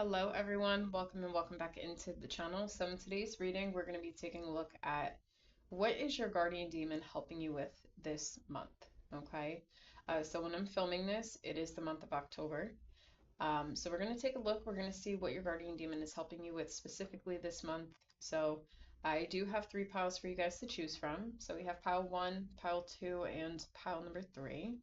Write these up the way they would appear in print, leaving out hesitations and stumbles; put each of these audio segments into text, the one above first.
Hello everyone, welcome and welcome back into the channel. So in today's reading, we're going to be taking a look at what is your guardian demon helping you with this month, okay? So when I'm filming this, it is the month of October. So we're going to take a look, we're going to see what your guardian demon is helping you with specifically this month. So I do have three piles for you guys to choose from. So we have pile 1, pile 2, and pile number 3.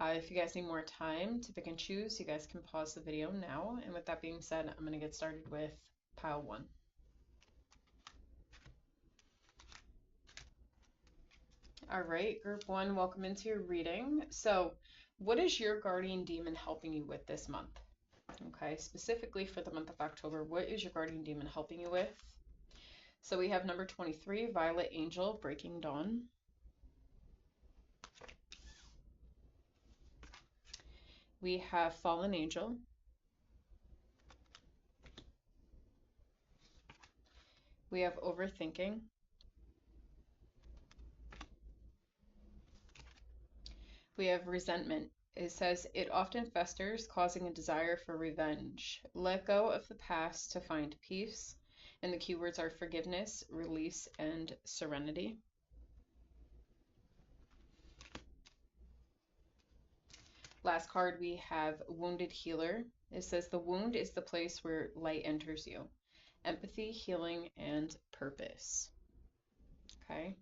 If you guys need more time to pick and choose, you guys can pause the video now. And with that being said, I'm going to get started with pile 1. All right, group 1, welcome into your reading. So what is your guardian demon helping you with this month? Okay, specifically for the month of October, what is your guardian demon helping you with? So we have number 23, Violet Angel, Breaking Dawn. We have Fallen Angel. We have Overthinking. We have Resentment. It says, it often festers, causing a desire for revenge. Let go of the past to find peace. And the keywords are forgiveness, release, and serenity. Last card, we have Wounded Healer. It says, the wound is the place where light enters you. Empathy, healing, and purpose. Okay.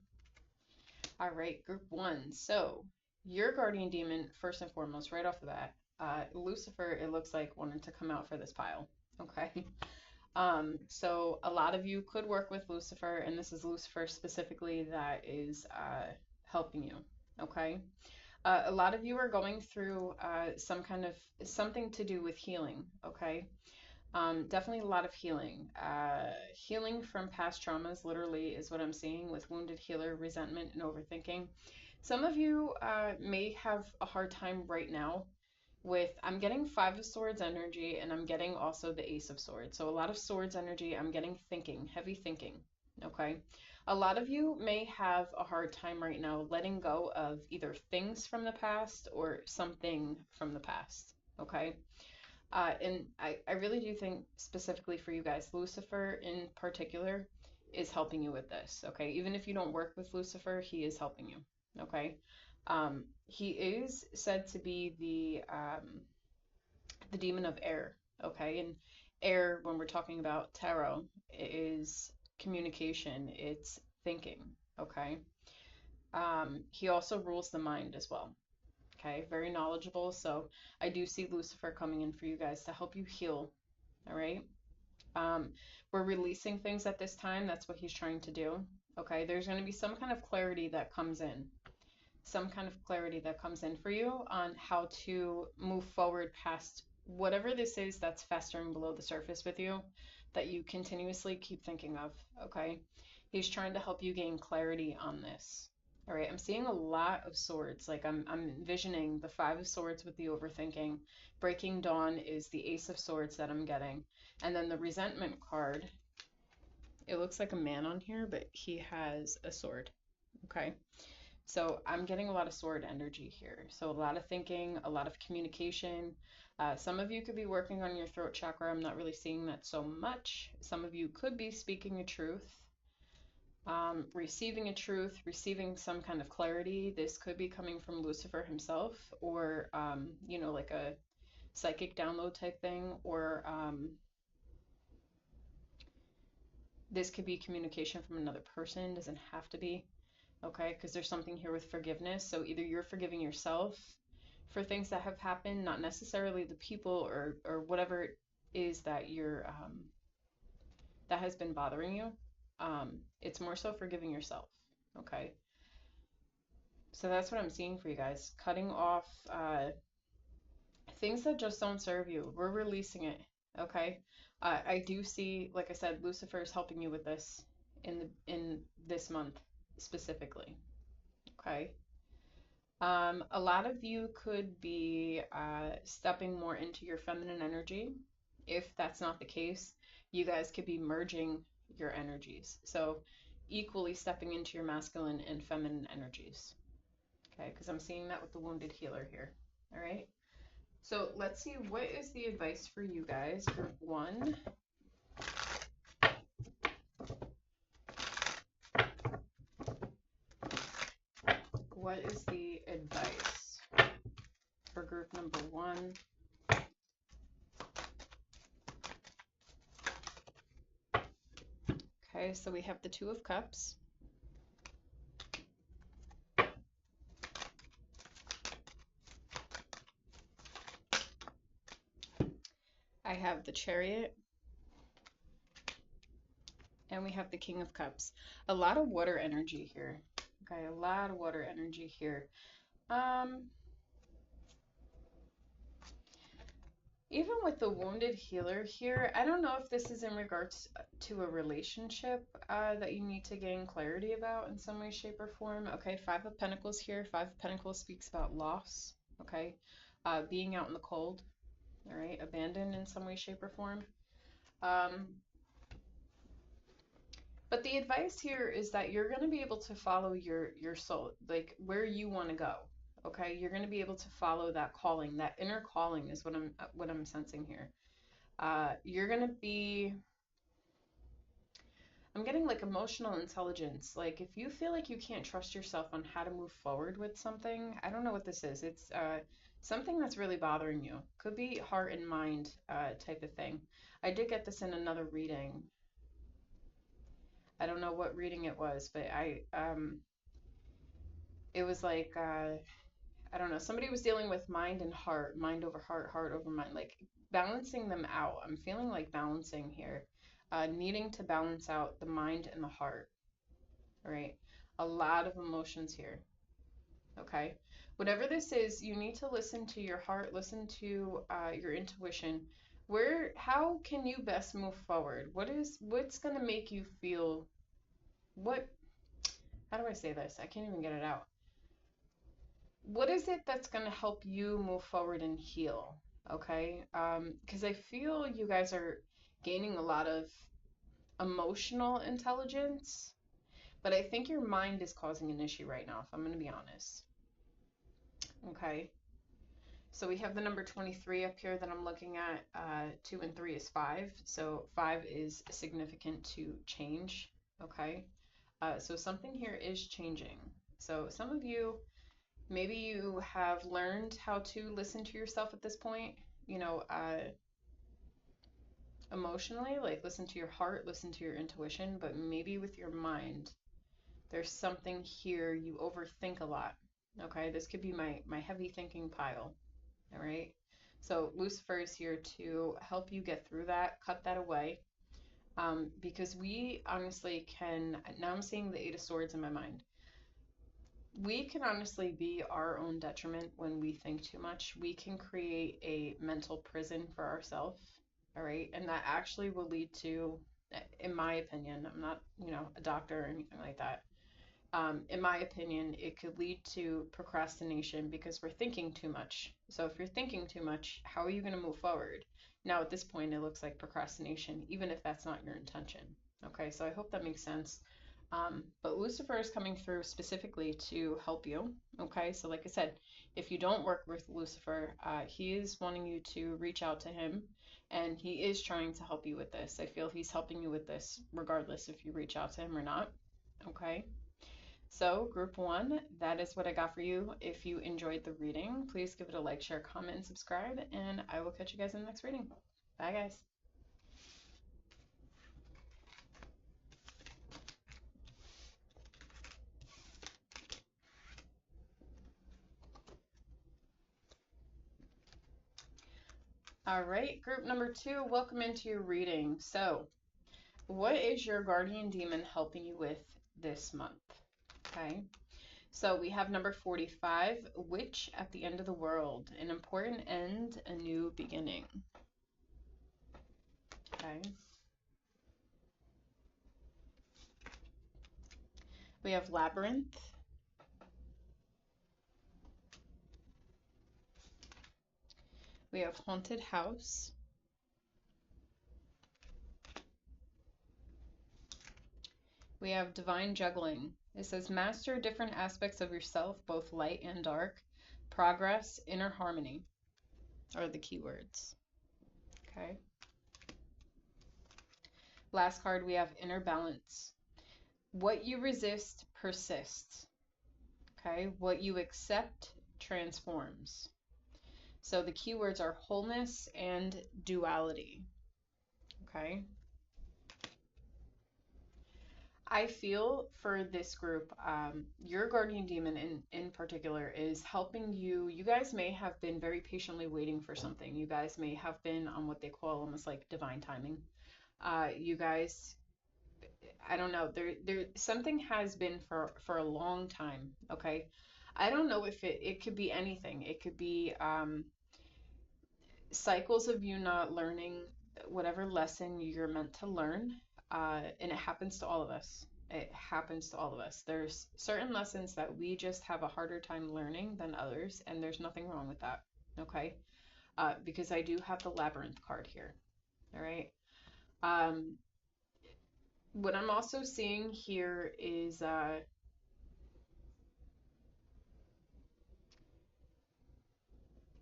All right, group 1. So your guardian demon, first and foremost, right off the bat, Lucifer, it looks like, wanted to come out for this pile. Okay. So a lot of you could work with Lucifer, and this is Lucifer specifically that is helping you. Okay. A lot of you are going through something to do with healing. Okay. Definitely a lot of healing. Healing from past traumas, literally, is what I'm seeing with Wounded Healer, Resentment, and Overthinking. Some of you may have a hard time right now with, I'm getting Five of Swords energy, and I'm getting also the Ace of Swords. So a lot of Swords energy, I'm getting thinking, heavy thinking, okay? A lot of you may have a hard time right now letting go of either things from the past or something from the past, okay? And I really do think specifically for you guys, Lucifer in particular is helping you with this, okay? Even if you don't work with Lucifer, he is helping you, okay? He is said to be the demon of air, okay? And air, when we're talking about tarot, is communication, it's thinking, okay? He also rules the mind as well. Okay, very knowledgeable. So I do see Lucifer coming in for you guys to help you heal. All right. Um, we're releasing things at this time. That's what he's trying to do. Okay, there's going to be some kind of clarity that comes in. Some kind of clarity that comes in for you on how to move forward past whatever this is that's festering below the surface with you that you continuously keep thinking of. Okay, he's trying to help you gain clarity on this. All right, I'm seeing a lot of swords. Like I'm envisioning the Five of Swords with the overthinking. Breaking Dawn is the Ace of Swords that I'm getting. And then the Resentment card, it looks like a man on here, but he has a sword. Okay. So I'm getting a lot of sword energy here. So a lot of thinking, a lot of communication. Some of you could be working on your throat chakra. I'm not really seeing that so much. Some of you could be speaking a truth. Receiving a truth, receiving some kind of clarity. This could be coming from Lucifer himself, or you know, like a psychic download type thing, or this could be communication from another person, doesn't have to be, okay? Because there's something here with forgiveness. So either you're forgiving yourself for things that have happened, not necessarily the people or whatever it is that you're that has been bothering you. It's more so forgiving yourself, okay? So that's what I'm seeing for you guys. Cutting off things that just don't serve you. We're releasing it, okay? I do see, like I said, Lucifer is helping you with this in this month specifically, okay? A lot of you could be stepping more into your feminine energy. If that's not the case, you guys could be merging your energies. So equally stepping into your masculine and feminine energies. Okay, because I'm seeing that with the Wounded Healer here. All right. So let's see, what is the advice for you guys? Group 1. What is the advice for group number 1? Okay, so we have the Two of Cups. I have the Chariot. And we have the King of Cups. A lot of water energy here. Okay, a lot of water energy here. Even with the Wounded Healer here, I don't know if this is in regards to a relationship that you need to gain clarity about in some way, shape, or form. Okay, Five of Pentacles here. Five of Pentacles speaks about loss. Okay, being out in the cold. All right, abandoned in some way, shape, or form. But the advice here is that you're going to be able to follow your soul, like where you want to go. Okay, you're going to be able to follow that calling. That inner calling is what I'm sensing here. You're going to be, I'm getting like emotional intelligence. Like if you feel like you can't trust yourself on how to move forward with something, I don't know what this is. It's something that's really bothering you. Could be heart and mind type of thing. I did get this in another reading. I don't know what reading it was, but it was like I don't know, somebody was dealing with mind and heart, mind over heart, heart over mind, like balancing them out. I'm feeling like balancing here, needing to balance out the mind and the heart. All right, a lot of emotions here. Okay, whatever this is, you need to listen to your heart, listen to your intuition. How can you best move forward? What's gonna make you feel what? How do I say this? I can't even get it out. What is it that's going to help you move forward and heal? Okay, because I feel you guys are gaining a lot of emotional intelligence, but I think your mind is causing an issue right now, if I'm going to be honest. Okay, so we have the number 23 up here that I'm looking at. 2 and 3 is 5, so 5 is significant to change. Okay, so something here is changing. So some of you, maybe you have learned how to listen to yourself at this point, you know, emotionally, like listen to your heart, listen to your intuition, but maybe with your mind, there's something here you overthink a lot. Okay, this could be my heavy thinking pile. All right. So Lucifer is here to help you get through that, cut that away. Because we honestly can, now I'm seeing the Eight of Swords in my mind. We can honestly be our own detriment when we think too much. We can create a mental prison for ourselves, all right? And that actually will lead to, in my opinion, I'm not, a doctor or anything like that. In my opinion, it could lead to procrastination because we're thinking too much. So if you're thinking too much, how are you going to move forward? Now, at this point, it looks like procrastination, even if that's not your intention. Okay, so I hope that makes sense. But Lucifer is coming through specifically to help you. Okay, so like I said, if you don't work with Lucifer, he is wanting you to reach out to him, and he is trying to help you with this. I feel he's helping you with this regardless if you reach out to him or not. Okay. So, group 1, that is what I got for you. If you enjoyed the reading, please give it a like, share, comment, and subscribe, and I will catch you guys in the next reading. Bye, guys. All right, group number 2, welcome into your reading. So, what is your guardian demon helping you with this month? Okay, so we have number 45, Witch at the End of the World, an important end, a new beginning. Okay. We have Labyrinth. We have Haunted House. We have Divine Juggling. It says master different aspects of yourself, both light and dark. Progress, inner harmony. are the keywords. Okay. Last card, we have inner balance. What you resist persists. Okay. What you accept transforms. So the keywords are wholeness and duality. Okay. I feel for this group, your guardian demon in particular is helping you. You guys may have been very patiently waiting for something. You guys may have been on what they call almost like divine timing. You guys, I don't know, there something has been for a long time. Okay. I don't know if it could be anything. It could be cycles of you not learning whatever lesson you're meant to learn. And it happens to all of us. It happens to all of us. There's certain lessons that we just have a harder time learning than others, and there's nothing wrong with that. Okay. Because I do have the labyrinth card here. All right. Um, what I'm also seeing here is,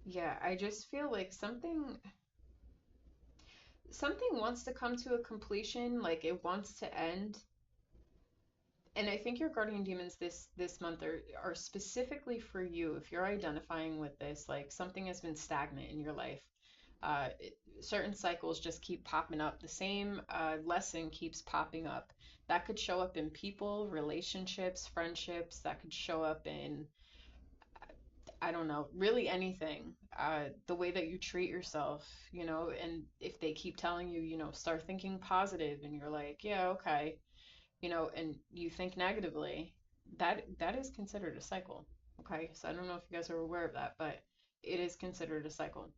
yeah, I just feel like something wants to come to a completion, like it wants to end. And I think your guardian demons this month are specifically for you. If you're identifying with this, like something has been stagnant in your life. Certain cycles just keep popping up. The same lesson keeps popping up. That could show up in people, relationships, friendships. That could show up in, I don't know, really anything. The way that you treat yourself, and if they keep telling you, start thinking positive, and you're like, yeah, okay, and you think negatively, that is considered a cycle. Okay, so I don't know if you guys are aware of that, but it is considered a cycle.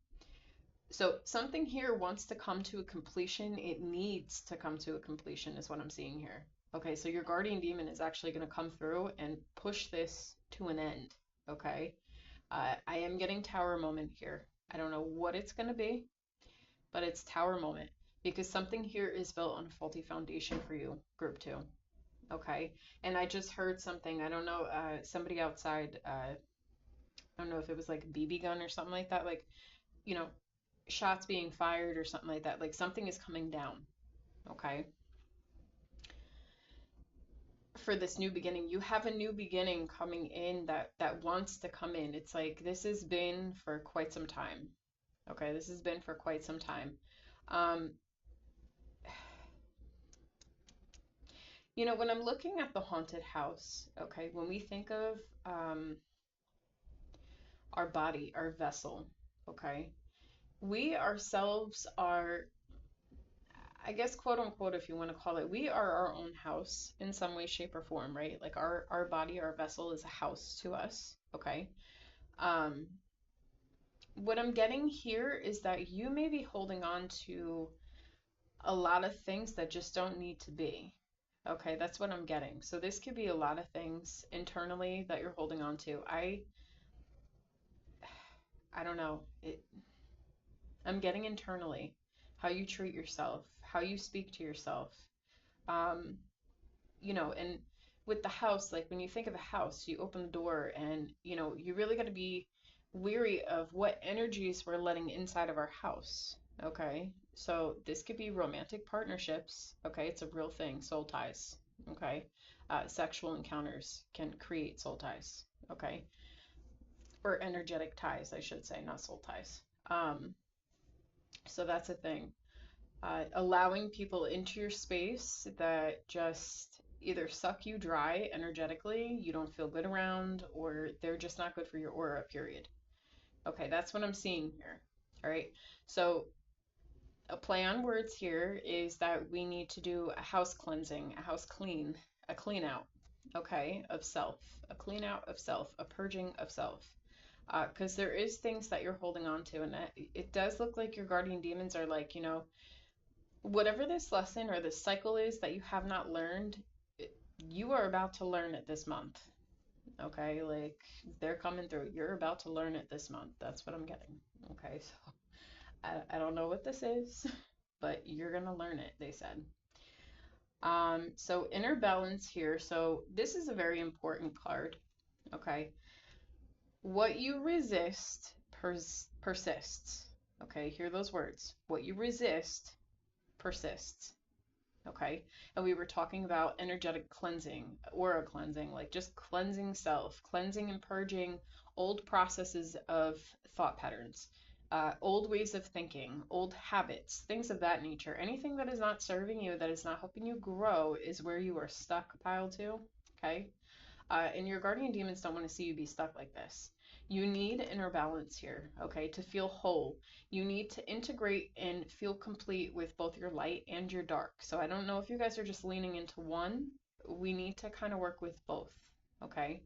So something here wants to come to a completion. It needs to come to a completion, is what I'm seeing here. Okay, so your guardian demon is actually going to come through and push this to an end. Okay, I am getting tower moment here. I don't know what it's going to be, but it's tower moment because something here is built on a faulty foundation for you, group two. Okay. And I just heard something. I don't know, somebody outside, I don't know if it was like a BB gun or something like that, like, you know, shots being fired or something like that. Like something is coming down. Okay. For this new beginning, you have a new beginning coming in that wants to come in. It's like this has been for quite some time. Okay. This has been for quite some time. Um, when I'm looking at the haunted house, okay, when we think of our body, our vessel, okay, we ourselves are, I guess, quote unquote, if you want to call it, we are our own house in some way, shape, or form, right? Like our body, our vessel is a house to us, okay? Um, what I'm getting here is that you may be holding on to a lot of things that just don't need to be. Okay, that's what I'm getting. So this could be a lot of things internally that you're holding on to. I don't know. I'm getting internally how you treat yourself, how you speak to yourself. Um, and with the house, like when you think of a house, you open the door and, you really got to be weary of what energies we're letting inside of our house. Okay. So this could be romantic partnerships. Okay. It's a real thing. Soul ties. Okay. Sexual encounters can create soul ties. Okay. Or energetic ties, I should say, not soul ties. So that's a thing. Allowing people into your space that just either suck you dry energetically, you don't feel good around, or they're just not good for your aura, period. Okay, that's what I'm seeing here. All right. So a play on words here is that we need to do a house cleansing, a house clean, a clean out, okay, of self, a clean out of self, a purging of self. Because there is things that you're holding on to, and it does look like your guardian demons are like, whatever this lesson or this cycle is that you have not learned, you are about to learn it this month. Okay, like they're coming through. You're about to learn it this month. That's what I'm getting. Okay, so I don't know what this is, but you're gonna learn it, they said. So inner balance here. So this is a very important card. Okay. What you resist persists. Okay, hear those words. What you resist persists. Okay, and we were talking about energetic cleansing, aura cleansing, like just cleansing self, cleansing and purging old processes of thought patterns, old ways of thinking, old habits, things of that nature. Anything that is not serving you, that is not helping you grow, is where you are stuck, pile two. Okay, and your guardian demons don't want to see you be stuck like this. You need inner balance here, okay, to feel whole. You need to integrate and feel complete with both your light and your dark. So I don't know if you guys are just leaning into one. We need to kind of work with both, okay?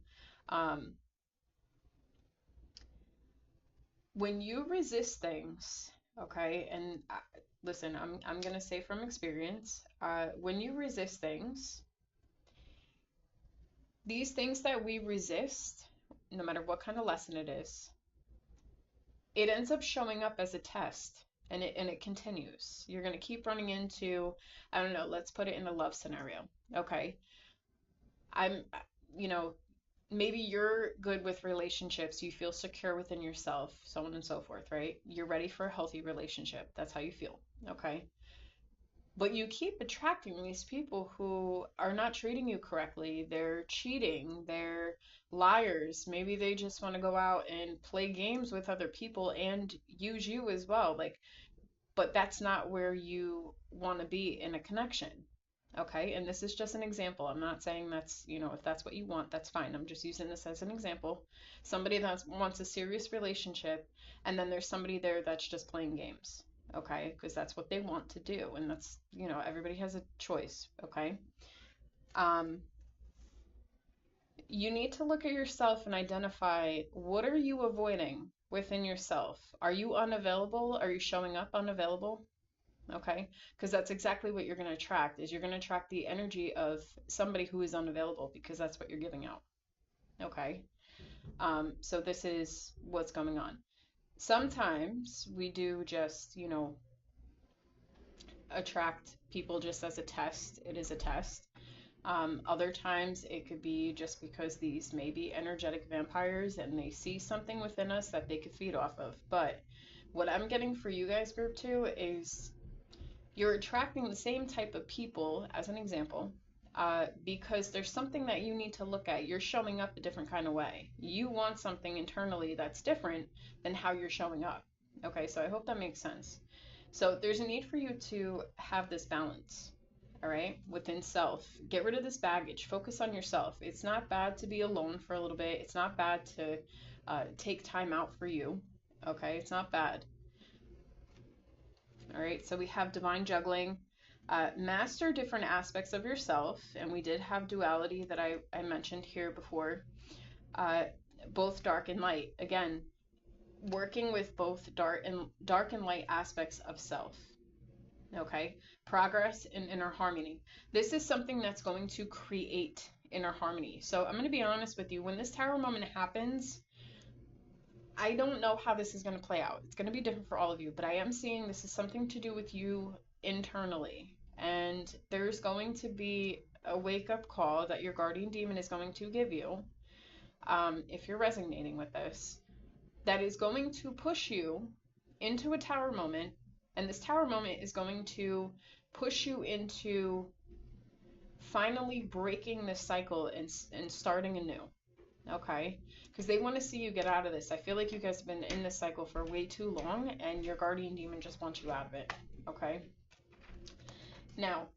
When you resist things, okay, and listen, I'm gonna say from experience, when you resist things, these things that we resist, no matter what kind of lesson it is, it ends up showing up as a test, and it continues. You're going to keep running into, I don't know, let's put it in a love scenario. Okay. I'm, you know, maybe you're good with relationships, you feel secure within yourself, so on and so forth, right? You're ready for a healthy relationship. That's how you feel. Okay. But you keep attracting these people who are not treating you correctly. They're cheating, they're liars. Maybe they just want to go out and play games with other people and use you as well. Like, but that's not where you want to be in a connection. Okay? And this is just an example. I'm not saying that's, if that's what you want, that's fine. I'm just using this as an example. Somebody that wants a serious relationship, and then there's somebody there that's just playing games. Okay, because that's what they want to do, and that's, everybody has a choice. Okay, you need to look at yourself and identify, what are you avoiding within yourself? Are you unavailable? Are you showing up unavailable? Okay, because that's exactly what you're going to attract, is you're going to attract the energy of somebody who is unavailable, because that's what you're giving out. Okay, so this is what's going on. Sometimes we do just, attract people just as a test. It is a test. Other times it could be just because these may be energetic vampires and they see something within us that they could feed off of. But what I'm getting for you guys, group 2, is you're attracting the same type of people, as an example, because there's something that you need to look at. You're showing up a different kind of way. You want something internally that's different than how you're showing up. Okay, so I hope that makes sense. So there's a need for you to have this balance, all right, within self. Get rid of this baggage. Focus on yourself. It's not bad to be alone for a little bit. It's not bad to take time out for you, okay? It's not bad. All right, so we have divine juggling. Master different aspects of yourself, and we did have duality that I mentioned here before, both dark and light. Again, working with both dark and light aspects of self. Okay, progress and inner harmony. This is something that's going to create inner harmony. So I'm going to be honest with you, when this tower moment happens, I don't know how this is going to play out. It's going to be different for all of you, but I am seeing this is something to do with you internally, and there's going to be a wake-up call that your guardian demon is going to give you, if you're resonating with this, that is going to push you into a tower moment, and this tower moment is going to push you into finally breaking this cycle and starting anew. Okay, because they want to see you get out of this. I feel like you guys have been in this cycle for way too long, and your guardian demon just wants you out of it. Okay, now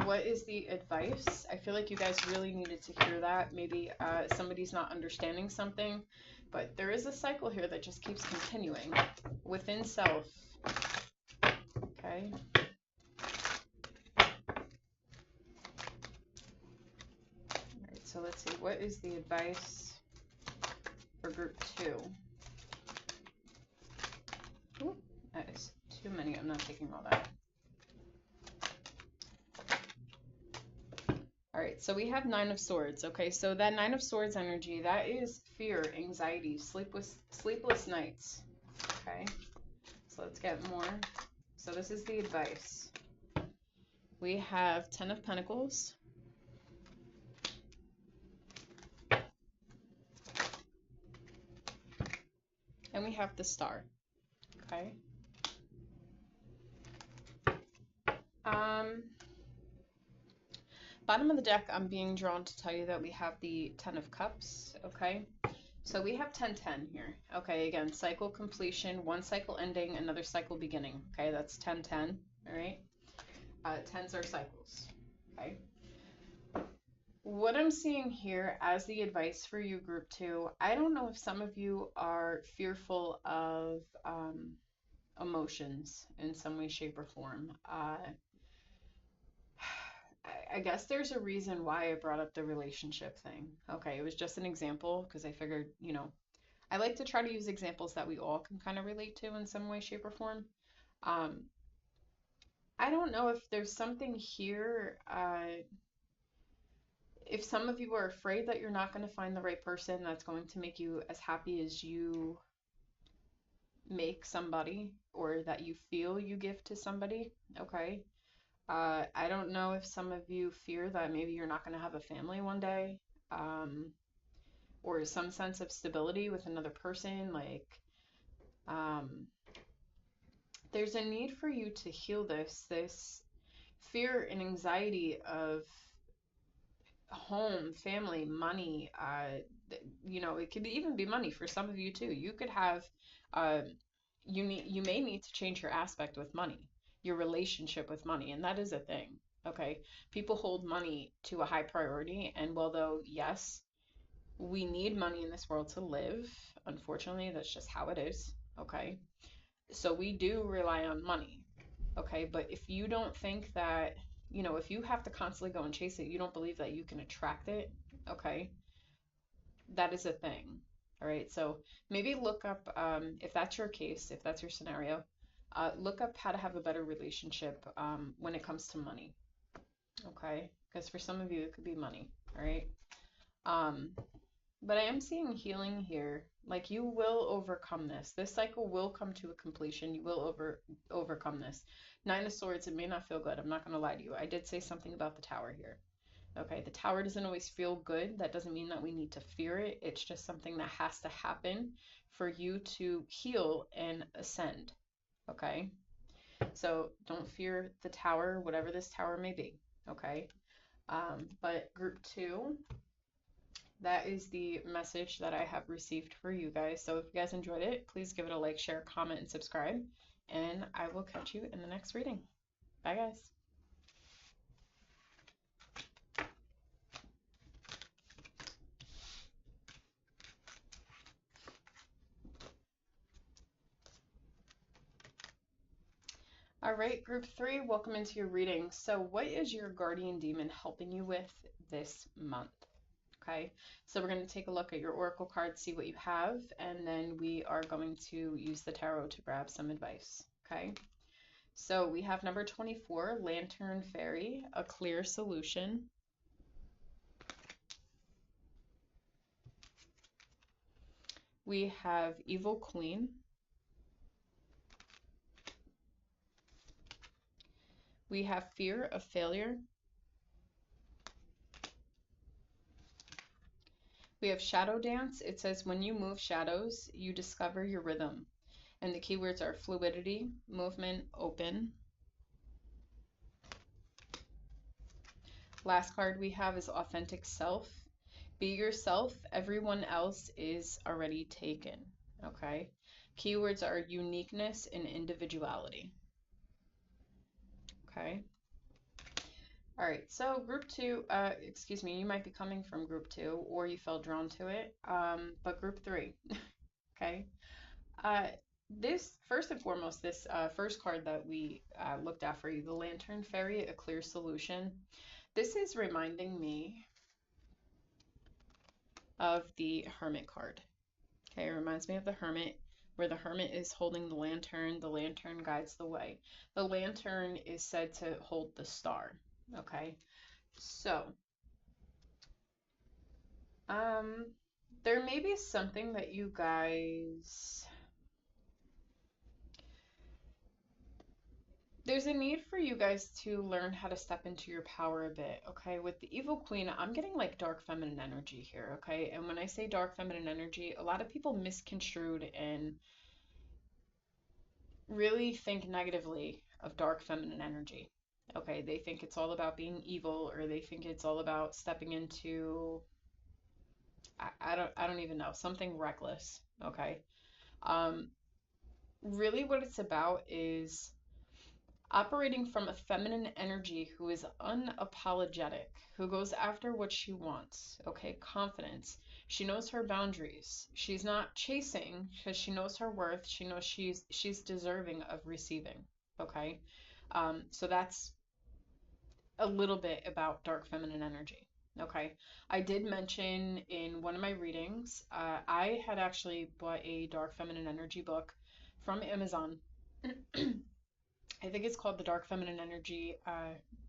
what is the advice? I feel like you guys really needed to hear that. Maybe somebody's not understanding something, but there is a cycle here that just keeps continuing within self. Okay, all right, so let's see, what is the advice for group 2? Ooh, that is too many. I'm not taking all that. All right, so we have 9 of Swords. Okay, so that 9 of Swords energy, that is fear, anxiety, sleepless nights. Okay, so let's get more. So this is the advice. We have 10 of Pentacles. and we have the star. Okay. Um, Bottom of the deck, I'm being drawn to tell you that we have the Ten of Cups. Okay. So we have 10-10 here. Okay, again, cycle completion, one cycle ending, another cycle beginning. Okay, that's 10-10. All right. Tens are cycles. Okay. What I'm seeing here as the advice for you, group two, I don't know if some of you are fearful of emotions in some way, shape, or form. I guess there's a reason why I brought up the relationship thing. Okay, it was just an example because I figured, I like to try to use examples that we all can kind of relate to in some way, shape, or form. Um, I don't know if there's something here. If some of you are afraid that you're not going to find the right person that's going to make you as happy as you make somebody or that you feel you give to somebody, okay? I don't know if some of you fear that maybe you're not going to have a family one day, um, or some sense of stability with another person. Um, there's a need for you to heal this fear and anxiety of home, family, money. It could even be money for some of you too. You could have, uh, you may need to change your aspect with money, your relationship with money, and that is a thing. Okay, people hold money to a high priority, and although yes, we need money in this world to live, unfortunately, that's just how it is. Okay, so we do rely on money. Okay, but if you don't think that, if you have to constantly go and chase it, you don't believe that you can attract it, okay, that is a thing. All right, so maybe look up, if that's your case, if that's your scenario, look up how to have a better relationship when it comes to money, okay? Because for some of you, it could be money, all right? Um, but I am seeing healing here. Like you will overcome this. This cycle will come to a completion. You will overcome this. Nine of Swords, it may not feel good. I'm not going to lie to you. I did say something about the Tower here. Okay, the Tower doesn't always feel good. That doesn't mean that we need to fear it. It's just something that has to happen for you to heal and ascend. Okay, so don't fear the Tower, whatever this Tower may be. Okay, but group two, that is the message that I have received for you guys. So if you guys enjoyed it, please give it a like, share, comment, and subscribe. And I will catch you in the next reading. Bye, guys. All right, group three, welcome into your reading. So what is your guardian demon helping you with this month? Okay, so we're going to take a look at your oracle cards, see what you have, and then we are going to use the tarot to grab some advice. Okay, so we have number 24, Lantern Fairy, a clear solution. We have Evil Queen. We have Fear of Failure. We have Shadow Dance. It says when you move shadows, you discover your rhythm. And the keywords are fluidity, movement, open. Last card we have is Authentic Self. Be yourself. Everyone else is already taken. Okay. Keywords are uniqueness and individuality. Okay. All right. So group two, excuse me, you might be coming from group two or you felt drawn to it. But group three, okay. Uh, this, first and foremost, this first card that we looked at for you, the Lantern Fairy, a clear solution. This is reminding me of the Hermit card. Okay, it reminds me of the Hermit, where the Hermit is holding the lantern guides the way. The lantern is said to hold the star. Okay, so there may be something that you guys There's a need for you guys to learn how to step into your power a bit, okay? With the evil queen, I'm getting like dark feminine energy here, okay? And when I say dark feminine energy, a lot of people misconstrued and really think negatively of dark feminine energy. Okay, they think it's all about being evil, or they think it's all about stepping into I don't even know, something reckless, okay? Um, Really what it's about is operating from a feminine energy who is unapologetic, who goes after what she wants, okay? Confidence. She knows her boundaries. She's not chasing because she knows her worth. She knows she's deserving of receiving, okay? So that's a little bit about dark feminine energy. Okay, I did mention in one of my readings, I had actually bought a dark feminine energy book from Amazon. I think it's called the Dark Feminine Energy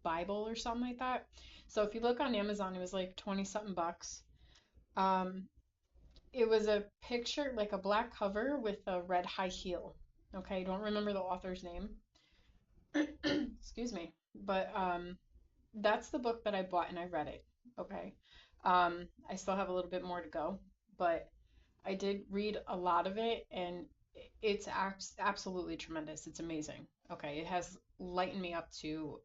Bible or something like that. So if you look on Amazon, it was like 20 something bucks. Um, it was a picture, like a black cover with a red high heel. Okay, I don't remember the author's name. Excuse me. But that's the book that I bought and I read it. Okay. I still have a little bit more to go, but I did read a lot of it and it's absolutely tremendous. It's amazing. Okay. It has lightened me up to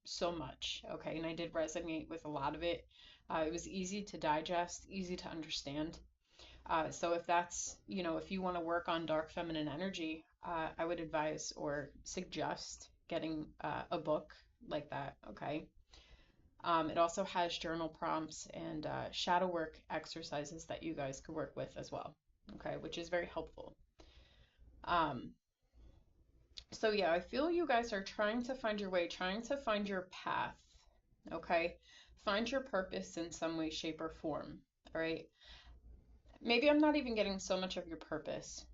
so much. Okay. And I did resonate with a lot of it. It was easy to digest, easy to understand. So if that's, if you want to work on dark feminine energy, I would advise or suggest getting a book like that. Okay. It also has journal prompts and shadow work exercises that you guys could work with as well, okay, which is very helpful. Um, so yeah, I feel you guys are trying to find your way, trying to find your path, okay? Find your purpose in some way, shape, or form, all right? Maybe I'm not even getting so much of your purpose.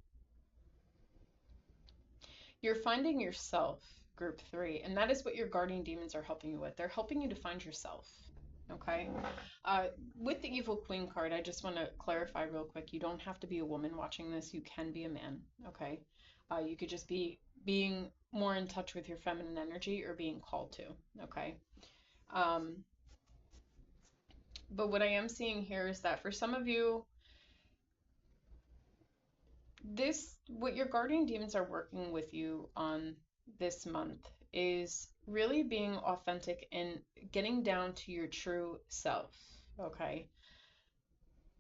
You're finding yourself, group 3, and that is what your guardian demons are helping you with. They're helping you to find yourself. Okay. With the Evil Queen card, I just want to clarify real quick. You don't have to be a woman watching this. You can be a man. Okay. You could just be being more in touch with your feminine energy or being called to. Okay. Um, but what I am seeing here is that for some of you, what your guardian demons are working with you on this month is really being authentic and getting down to your true self. Okay.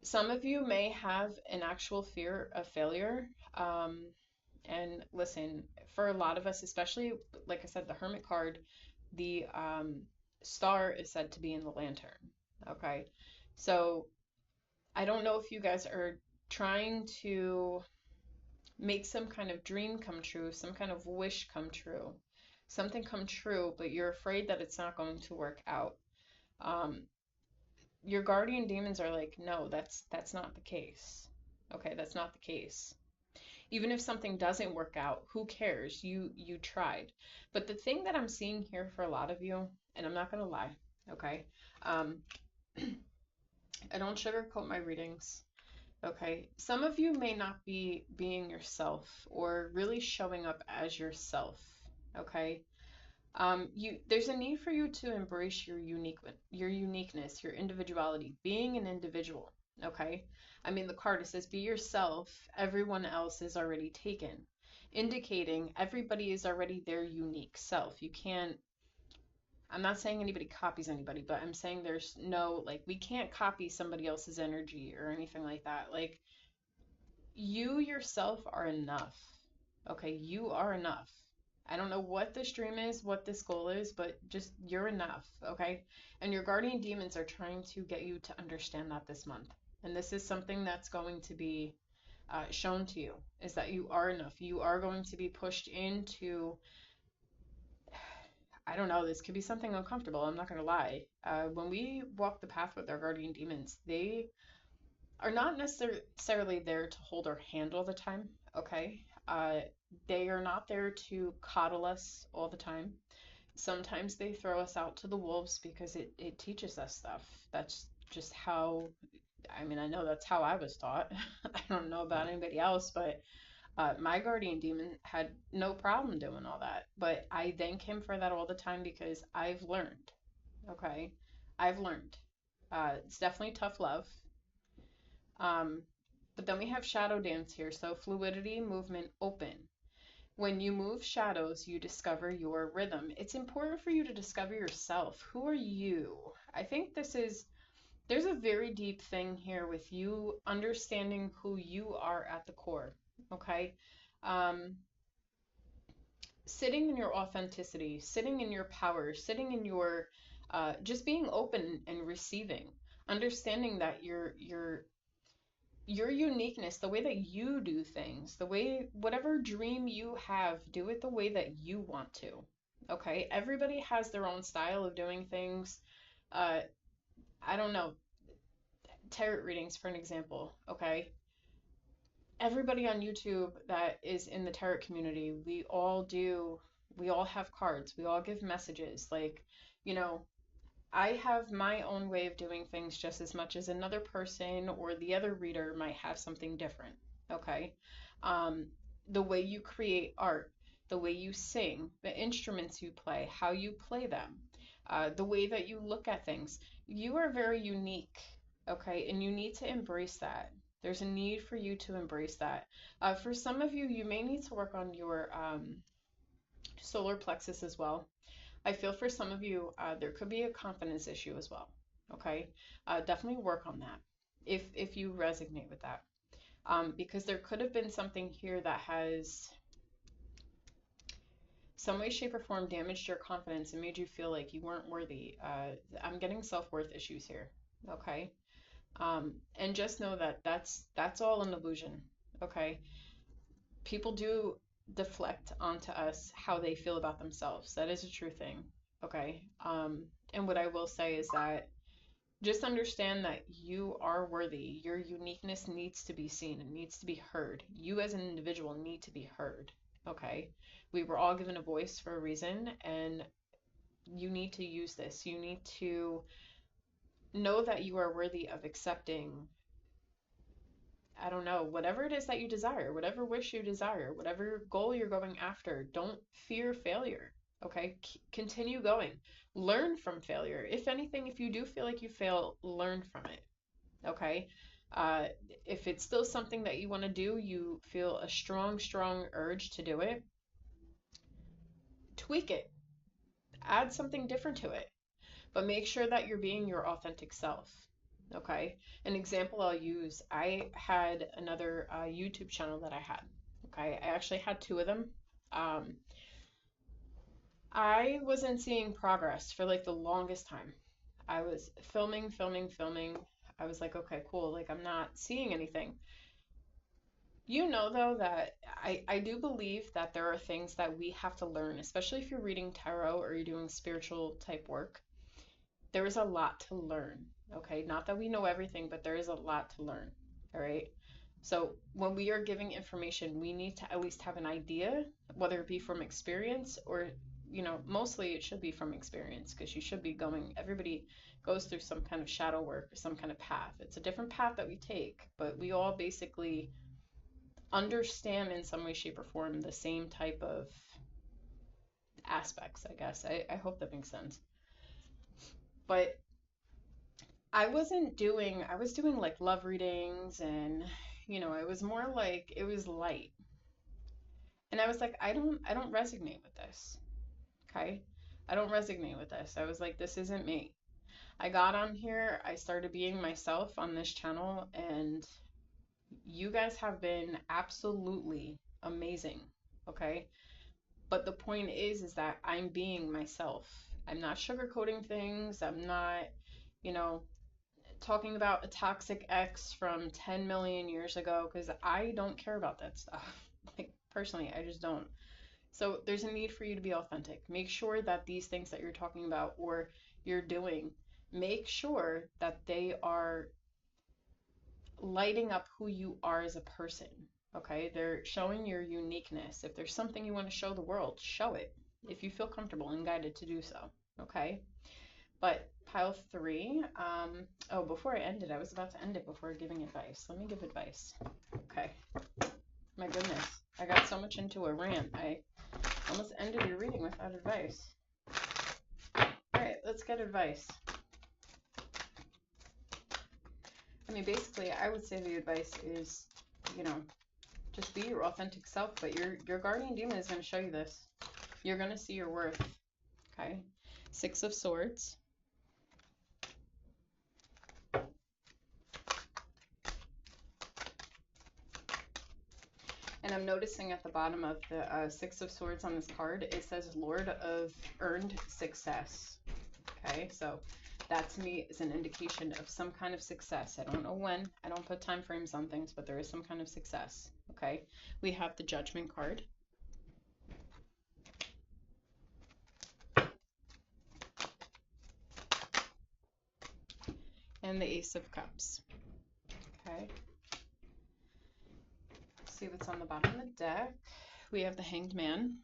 Some of you may have an actual fear of failure. And listen, for a lot of us, especially, like I said, the Hermit card, the star is said to be in the lantern. Okay. So I don't know if you guys are trying to make some kind of dream come true, some kind of wish come true, something come true, but you're afraid that it's not going to work out. Um, your guardian demons are like, no, that's not the case. Okay, that's not the case. Even if something doesn't work out, who cares? You tried. But the thing that I'm seeing here for a lot of you, and I'm not gonna lie, okay? Um, I don't sugarcoat my readings. Okay, some of you may not be being yourself or really showing up as yourself. Okay, there's a need for you to embrace your uniqueness, your individuality, being an individual. Okay, I mean the card it says be yourself. Everyone else is already taken, indicating everybody is already their unique self. You can't. I'm not saying anybody copies anybody, but I'm saying there's no like we can't copy somebody else's energy or anything like that. Like you yourself are enough. Okay, you are enough. I don't know what this dream is, what this goal is, but just you're enough, okay? And your guardian demons are trying to get you to understand that this month. And this is something that's going to be shown to you, is that you are enough. You are going to be pushed into, I don't know, this could be something uncomfortable. I'm not going to lie. When we walk the path with our guardian demons, they are not necessarily there to hold our hand all the time, okay? They are not there to coddle us all the time. Sometimes they throw us out to the wolves because it teaches us stuff. That's just how, I mean, I know that's how I was taught. I don't know about anybody else, but My guardian demon had no problem doing all that, but I thank him for that all the time because I've learned, okay? I've learned. It's definitely tough love. Um, but then we have shadow dance here. So fluidity, movement, open. When you move shadows, you discover your rhythm. It's important for you to discover yourself. Who are you? I think there's a very deep thing here with you understanding who you are at the core, okay? Um, Sitting in your authenticity, sitting in your power, sitting in your just being open and receiving, understanding that your uniqueness, the way that you do things, the way whatever dream you have, do it the way that you want to. Okay? Everybody has their own style of doing things. Uh, I don't know, tarot readings for an example, okay? Everybody on YouTube that is in the tarot community, we all have cards, we all give messages. Like, you know, I have my own way of doing things just as much as another person or the other reader might have something different. Okay. Um, the way you create art, the way you sing, the instruments you play, how you play them, the way that you look at things, you are very unique. Okay. And you need to embrace that. There's a need for you to embrace that. For some of you, you may need to work on your solar plexus as well. I feel for some of you, there could be a confidence issue as well. Okay, definitely work on that if you resonate with that, because there could have been something here that has some way, shape, or form damaged your confidence and made you feel like you weren't worthy. I'm getting self-worth issues here. Okay, and just know that that's all an illusion. Okay, people do deflect onto us how they feel about themselves. That is a true thing. Okay. And what I will say is that just understand that you are worthy. Your uniqueness needs to be seen. It needs to be heard. You as an individual need to be heard. Okay. We were all given a voice for a reason, and you need to use this. You need to know that you are worthy of accepting, I don't know, whatever it is that you desire, whatever wish you desire, whatever goal you're going after, don't fear failure. Okay? Continue going. Learn from failure. If anything, if you do feel like you fail, learn from it. Okay? Uh, if it's still something that you want to do, you feel a strong, strong urge to do it, tweak it. Add something different to it. But make sure that you're being your authentic self. Okay. An example I'll use, I had another YouTube channel that I had. Okay. I actually had two of them. Um, I wasn't seeing progress for like the longest time. I was filming, filming, filming. I was like, okay, cool. Like, I'm not seeing anything. You know, though, that I do believe that there are things that we have to learn, especially if you're reading tarot or you're doing spiritual type work. There is a lot to learn, okay? Not that we know everything, but there is a lot to learn, all right? So when we are giving information, we need to at least have an idea, whether it be from experience or, you know, mostly it should be from experience because you should be going, everybody goes through some kind of shadow work or some kind of path. It's a different path that we take, but we all basically understand in some way, shape, or form the same type of aspects, I guess. I hope that makes sense. But I was doing like love readings and, you know, it was more like it was light. And I was like, I don't resonate with this. Okay? I don't resonate with this. I was like, this isn't me. I got on here, I started being myself on this channel, and you guys have been absolutely amazing. Okay? But the point is that I'm being myself. I'm not sugarcoating things. I'm not, you know, talking about a toxic ex from 10 million years ago because I don't care about that stuff. Like, personally, I just don't. So, there's a need for you to be authentic. Make sure that these things that you're talking about or you're doing, make sure that they are lighting up who you are as a person. Okay? They're showing your uniqueness. If there's something you want to show the world, show it if you feel comfortable and guided to do so. Okay? But pile three, oh, before I end it, I was about to end it before giving advice. Let me give advice. Okay. My goodness. I got so much into a rant, I almost ended your reading without advice. Alright, let's get advice. I mean, basically, I would say the advice is, you know, just be your authentic self, but your guardian demon is going to show you this. You're going to see your worth, okay? Six of Swords. And I'm noticing at the bottom of the Six of Swords on this card, it says Lord of Earned Success. Okay, so that to me is an indication of some kind of success. I don't know when. I don't put time frames on things, but there is some kind of success. Okay, we have the Judgment card. And the Ace of Cups. Okay. See what's on the bottom of the deck. We have the Hanged Man.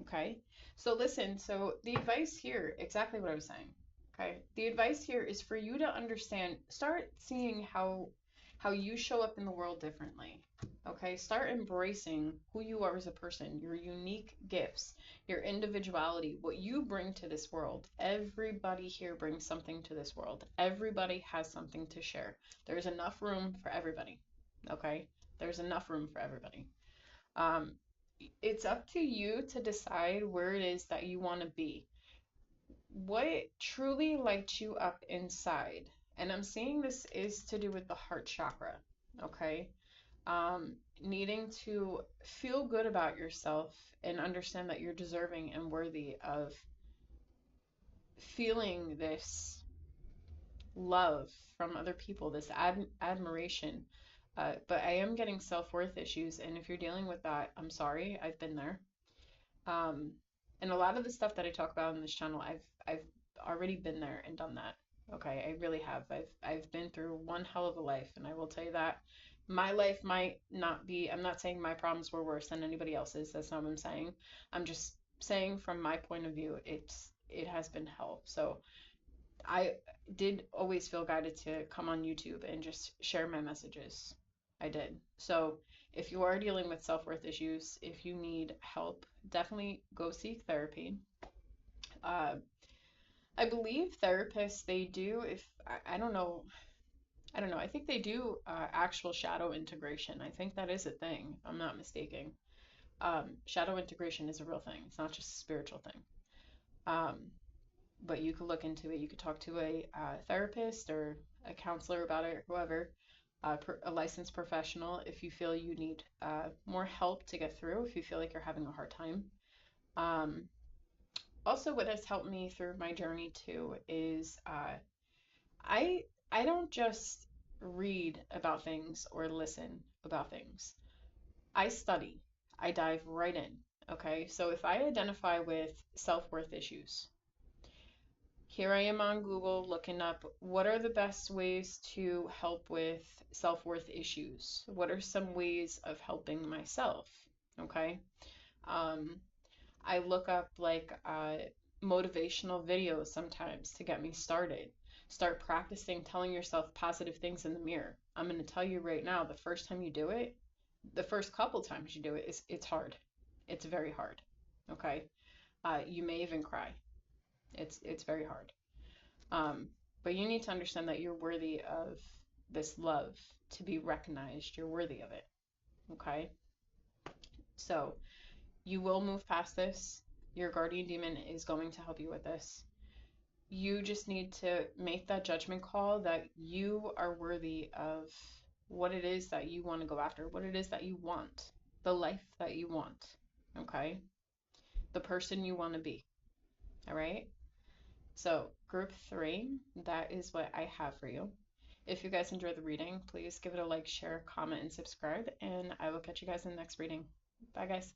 Okay, so listen, so the advice here, exactly what I was saying. Okay, the advice here is for you to understand, start seeing how you show up in the world differently. Okay, start embracing who you are as a person, your unique gifts, your individuality, what you bring to this world. Everybody here brings something to this world. Everybody has something to share. There's enough room for everybody. Okay, there's enough room for everybody. It's up to you to decide where it is that you want to be. What truly lights you up inside? And I'm seeing this is to do with the heart chakra, okay? Needing to feel good about yourself and understand that you're deserving and worthy of feeling this love from other people, this admiration. But I am getting self-worth issues, and if you're dealing with that, I'm sorry, I've been there. And a lot of the stuff that I talk about on this channel, I've already been there and done that. Okay, I really have. I've been through one hell of a life, and I will tell you that my life might not be, I'm not saying my problems were worse than anybody else's. That's not what I'm saying. I'm just saying from my point of view, it has been hell. So I did always feel guided to come on YouTube and just share my messages. I did. So if you are dealing with self-worth issues, if you need help, definitely go seek therapy. I believe therapists, they do, if I don't know, I think they do actual shadow integration. I think that is a thing, if I'm not mistaken. Shadow integration is a real thing. It's not just a spiritual thing. But you could look into it. You could talk to a therapist or a counselor about it, whoever, a licensed professional if you feel you need more help to get through, if you feel like you're having a hard time. Also, what has helped me through my journey too is I I don't just read about things or listen about things. I study. I dive right in. Okay, so if I identify with self-worth issues, here I am on Google looking up what are the best ways to help with self-worth issues? What are some ways of helping myself? Okay. I look up like motivational videos sometimes to get me started. Start practicing telling yourself positive things in the mirror. I'm going to tell you right now, the first time you do it, the first couple times you do it, it's hard. It's very hard. Okay. You may even cry. It's very hard. But you need to understand that you're worthy of this love, to be recognized. You're worthy of it. Okay? So you will move past this. Your guardian demon is going to help you with this. You just need to make that judgment call that you are worthy of what it is that you want to go after, what it is that you want, the life that you want. Okay? The person you want to be. All right? So, group 3, that is what I have for you. If you guys enjoyed the reading, please give it a like, share, comment, and subscribe, and I will catch you guys in the next reading. Bye, guys.